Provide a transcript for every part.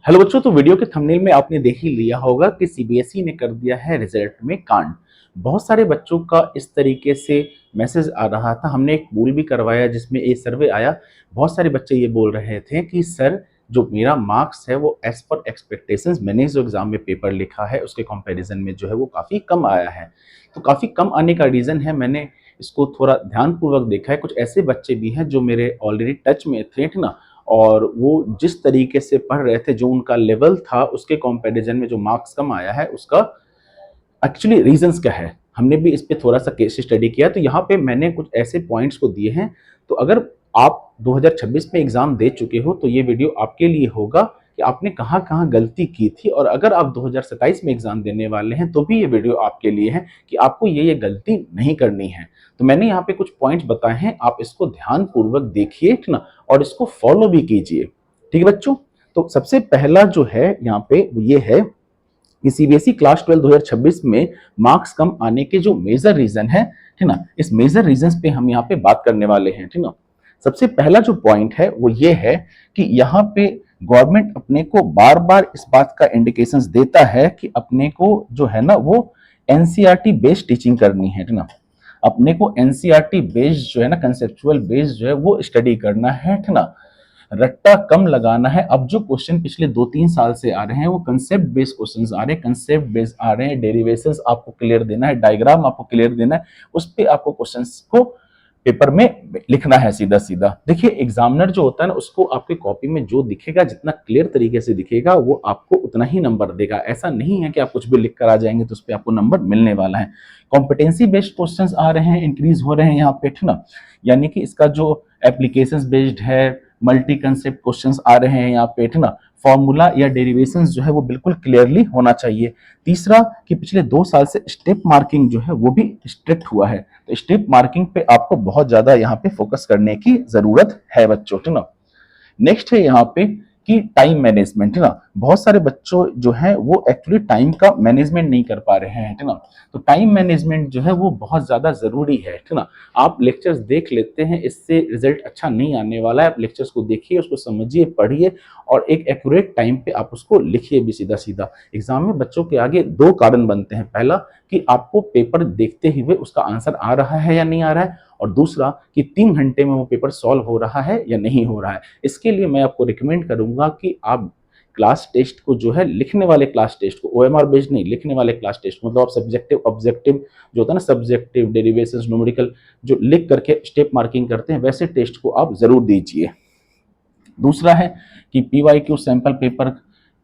Hello बच्चों, तो video के थंबनेल में आपने देख ही लिया होगा कि सीबीएसई ने कर दिया है रिजल्ट में कांड। बहुत सारे बच्चों का इस तरीके से मैसेज आ रहा था। हमने एक पोल भी करवाया जिसमें ये सर्वे आया। बहुत सारे बच्चे ये बोल रहे थे कि सर, जो मेरा मार्क्स है वो एज पर एक्सपेक्टेशंस, मैंने जो एग्जाम में पेपर लिखा है उसके कंपैरिजन में जो है वो काफ़ी कम आया है। तो काफ़ी कम आने का रीज़न है, मैंने इसको थोड़ा ध्यानपूर्वक देखा है। कुछ ऐसे बच्चे भी हैं जो मेरे ऑलरेडी टच में थे ना, और वो जिस तरीके से पढ़ रहे थे, जो उनका लेवल था, उसके कंपैरिजन में जो मार्क्स कम आया है उसका एक्चुअली रीजंस क्या है, हमने भी इस पे थोड़ा सा केस स्टडी किया। तो यहाँ पे मैंने कुछ ऐसे पॉइंट्स को दिए हैं। तो अगर आप 2026 में एग्जाम दे चुके हो तो ये वीडियो आपके लिए होगा कि आपने कहाँ कहाँ गलती की थी, और अगर आप 2027 में एग्जाम देने वाले हैं तो भी ये वीडियो आपके लिए है कि आपको ये गलती नहीं करनी है। तो मैंने यहाँ पे कुछ पॉइंट्स बताए हैं, आप इसको ध्यानपूर्वक देखिए, ठीक ना, और इसको फॉलो भी कीजिए। ठीक है बच्चों। तो सबसे पहला जो है यहाँ पे वो ये है कि सीबीएसई क्लास 12 2026 में मार्क्स कम आने के जो मेजर रीजन है, ठीक ना, इस मेजर रीजन पे हम यहाँ पे बात करने वाले हैं। ठीक ना। सबसे पहला जो पॉइंट है वो ये है कि यहाँ पे गवर्नमेंट अपने को बार बार इस बात का इंडिकेशंस देता है कि अपने को जो है ना वो एनसीईआरटी बेस्ड टीचिंग करनी है। ठीक ना, अपने को एनसीईआरटी बेस्ड जो है ना, कंसेप्चुअल बेस्ड जो है वो स्टडी करना है। ठीक ना, रट्टा कम लगाना है। अब जो क्वेश्चन पिछले 2-3 साल से आ रहे हैं वो कंसेप्ट बेस्ड क्वेश्चंस आ रहे हैं, कंसेप्ट बेस्ड आ रहे हैं। डेरिवेशंस आपको क्लियर देना है, डायग्राम आपको क्लियर देना है, उस पे आपको क्वेश्चंस को पेपर में लिखना है सीधा सीधा। देखिए, एग्जामिनर जो होता है ना, उसको आपके कॉपी में जो दिखेगा, जितना क्लियर तरीके से दिखेगा, वो आपको उतना ही नंबर देगा। ऐसा नहीं है कि आप कुछ भी लिख कर आ जाएंगे तो उस पर आपको नंबर मिलने वाला है। कॉम्पिटेंसी बेस्ड क्वेश्चंस आ रहे हैं, इंक्रीज हो रहे हैं यहाँ पे, ठीक ना, यानी कि इसका जो एप्लीकेशंस बेस्ड है, मल्टी कंसेप्ट क्वेश्चंस आ रहे हैं यहाँ पे, ठीक ना, फॉर्मूला या डेरिवेशंस जो है वो बिल्कुल क्लियरली होना चाहिए। तीसरा कि पिछले 2 साल से स्टेप मार्किंग जो है वो भी स्ट्रिक्ट हुआ है, तो स्टेप मार्किंग पे आपको बहुत ज्यादा यहाँ पे फोकस करने की जरूरत है बच्चों, ठीक ना। नेक्स्ट है यहाँ पे कि टाइम मैनेजमेंट, है ना। बहुत सारे बच्चों जो है वो एक्चुअली टाइम का मैनेजमेंट नहीं कर पा रहे हैं, है ना। तो टाइम मैनेजमेंट जो है वो बहुत ज्यादा जरूरी है, ठीक ना। आप लेक्चर्स देख लेते हैं, इससे रिजल्ट अच्छा नहीं आने वाला है। आप लेक्चर्स को देखिए, उसको समझिए, पढ़िए, और एक एक्यूरेट टाइम पे आप उसको लिखिए भी सीधा सीधा। एग्जाम में बच्चों के आगे 2 कारण बनते हैं। पहला कि आपको पेपर देखते हुए उसका आंसर आ रहा है या नहीं आ रहा है, और दूसरा कि 3 घंटे में वो पेपर सॉल्व हो रहा है या नहीं हो रहा है। इसके लिए मैं आपको रिकमेंड करूंगा कि आप क्लास टेस्ट को जो है, लिखने वाले क्लास टेस्ट को, ओएमआर बेस्ड नहीं, लिखने वाले क्लास टेस्ट, मतलब आप सब्जेक्टिव ऑब्जेक्टिव जो होता है ना, सब्जेक्टिव, डेरिवेशंस, न्यूमेरिकल, जो लिख करके स्टेप मार्किंग करते हैं, वैसे टेस्ट को आप जरूर दीजिए। दूसरा है कि पीवाईक्यू सैंपल पेपर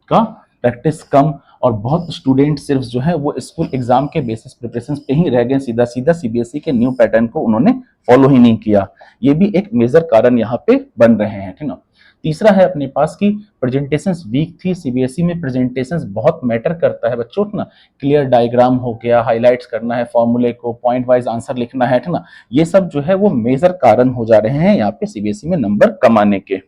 का प्रैक्टिस कम, और बहुत स्टूडेंट सिर्फ जो है वो स्कूल एग्जाम के बेसिस प्रिपरेशन पे ही रह गए, सीधा सीधा सीबीएसई के न्यू पैटर्न को उन्होंने फॉलो ही नहीं किया। ये भी एक मेजर कारण यहाँ पे बन रहे हैं, ठीक ना। तीसरा है अपने पास की प्रेजेंटेशंस वीक थी। सीबीएसई में प्रेजेंटेशंस बहुत मैटर करता है बच्चों, ठीक ना। क्लियर डायग्राम हो गया, हाईलाइट्स करना है, फॉर्मूले को पॉइंट वाइज आंसर लिखना है, ठीक ना। ये सब जो है वो मेजर कारण हो जा रहे हैं यहाँ पे सीबीएसई में नंबर कम आने के।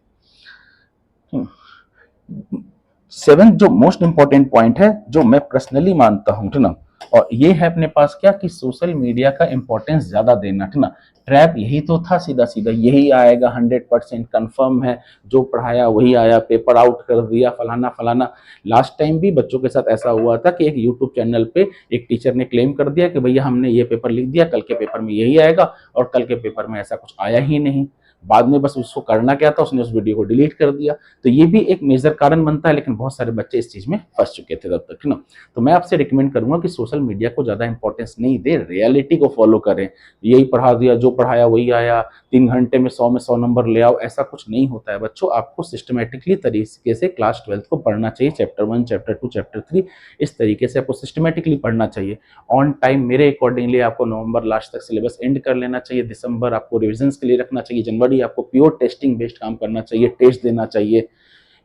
7 जो मोस्ट इंपॉर्टेंट पॉइंट है, जो मैं पर्सनली मानता हूं, ठीक ना, और ये है अपने पास क्या कि सोशल मीडिया का इंपॉर्टेंस ज्यादा देना, ठीक ना। ट्रैप यही तो था, सीधा सीधा यही आएगा, 100% कंफर्म है, जो पढ़ाया वही आया, पेपर आउट कर दिया, फलाना फलाना। लास्ट टाइम भी बच्चों के साथ ऐसा हुआ था कि एक यूट्यूब चैनल पे एक टीचर ने क्लेम कर दिया कि भैया हमने ये पेपर लिख दिया, कल के पेपर में यही आएगा, और कल के पेपर में ऐसा कुछ आया ही नहीं। बाद में बस उसको करना क्या था, उसने उस वीडियो को डिलीट कर दिया। तो ये भी एक मेजर कारण बनता है, लेकिन बहुत सारे बच्चे इस चीज में फंस चुके थे तब तक, ना। तो मैं आपसे रिकमेंड करूंगा कि सोशल मीडिया को ज्यादा इंपॉर्टेंस नहीं दे, रियलिटी को फॉलो करें। यही पढ़ा दिया, जो पढ़ाया वही आया, 3 घंटे में 100 नंबर ले आओ, ऐसा कुछ नहीं होता है बच्चों। आपको सिस्टमेटिकली तरीके से क्लास 12 को पढ़ना चाहिए, चैप्टर 1, चैप्टर 2, चैप्टर 3, इस तरीके से आपको सिस्टमेटिकली पढ़ना चाहिए। ऑन टाइम मेरे अकॉर्डिंगली आपको नवंबर लास्ट तक सिलेबस एंड कर लेना चाहिए। दिसंबर आपको रिविजन के लिए रखना चाहिए। जनवरी आपको प्योर टेस्टिंग बेस्ड काम करना चाहिए, टेस्ट देना चाहिए।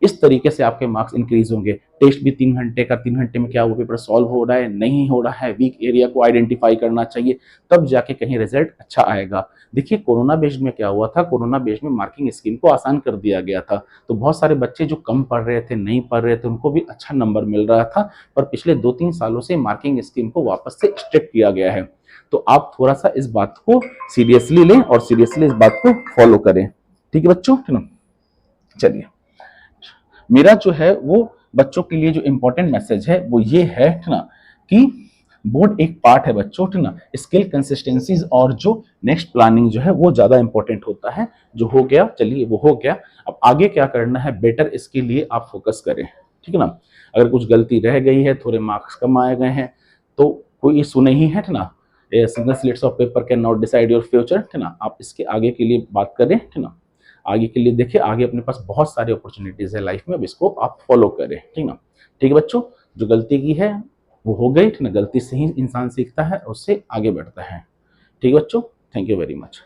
इस तरीके से आपके मार्क्स इंक्रीज होंगे। टेस्ट भी 3 घंटे का, 3 घंटे में क्या वो पेपर सॉल्व हो रहा है, नहीं हो रहा है, वीक एरिया को आइडेंटिफाई करना चाहिए, तब जाके कहीं रिजल्ट अच्छा आएगा। देखिए, कोरोना बेस्ड में क्या हुआ था, कोरोना बेस्ड में मार्किंग स्कीम को आसान कर दिया गया था, तो बहुत सारे बच्चे जो कम पढ़ रहे थे, नहीं पढ़ रहे थे, उनको भी अच्छा नंबर मिल रहा था। पर पिछले 2-3 सालों से मार्किंग स्कीम को वापस से स्ट्रिक्ट किया गया है, तो आप थोड़ा सा इस बात को सीरियसली लें और सीरियसली इस बात को फॉलो करें। ठीक है बच्चों, चलिए, मेरा जो है वो बच्चों के लिए जो इंपॉर्टेंट मैसेज है वो ये है ना कि बोर्ड एक पार्ट है बच्चों, ठीक ना। स्किल कंसिस्टेंसीज और जो नेक्स्ट प्लानिंग जो है वो ज्यादा इंपॉर्टेंट होता है। जो हो गया, चलिए वो हो गया। अब आगे क्या करना है बेटर, इसके लिए आप फोकस करें, ठीक है ना। अगर कुछ गलती रह गई है, थोड़े मार्क्स कम आए गए हैं, तो कोई इशू नहीं है, ठीक ना। Single slates of paper can not decide your future, ठीक ना। आप इसके आगे के लिए बात करें, ठीक ना। आगे के लिए देखिए, आगे अपने पास बहुत सारी अपॉर्चुनिटीज है लाइफ में, अब इसको आप फॉलो करें, ठीक ना। ठीक है बच्चों, जो गलती की है वो हो गई, ठीक ना। गलती से ही इंसान सीखता है, उससे आगे बढ़ता है। ठीक है बच्चों, थैंक यू वेरी मच।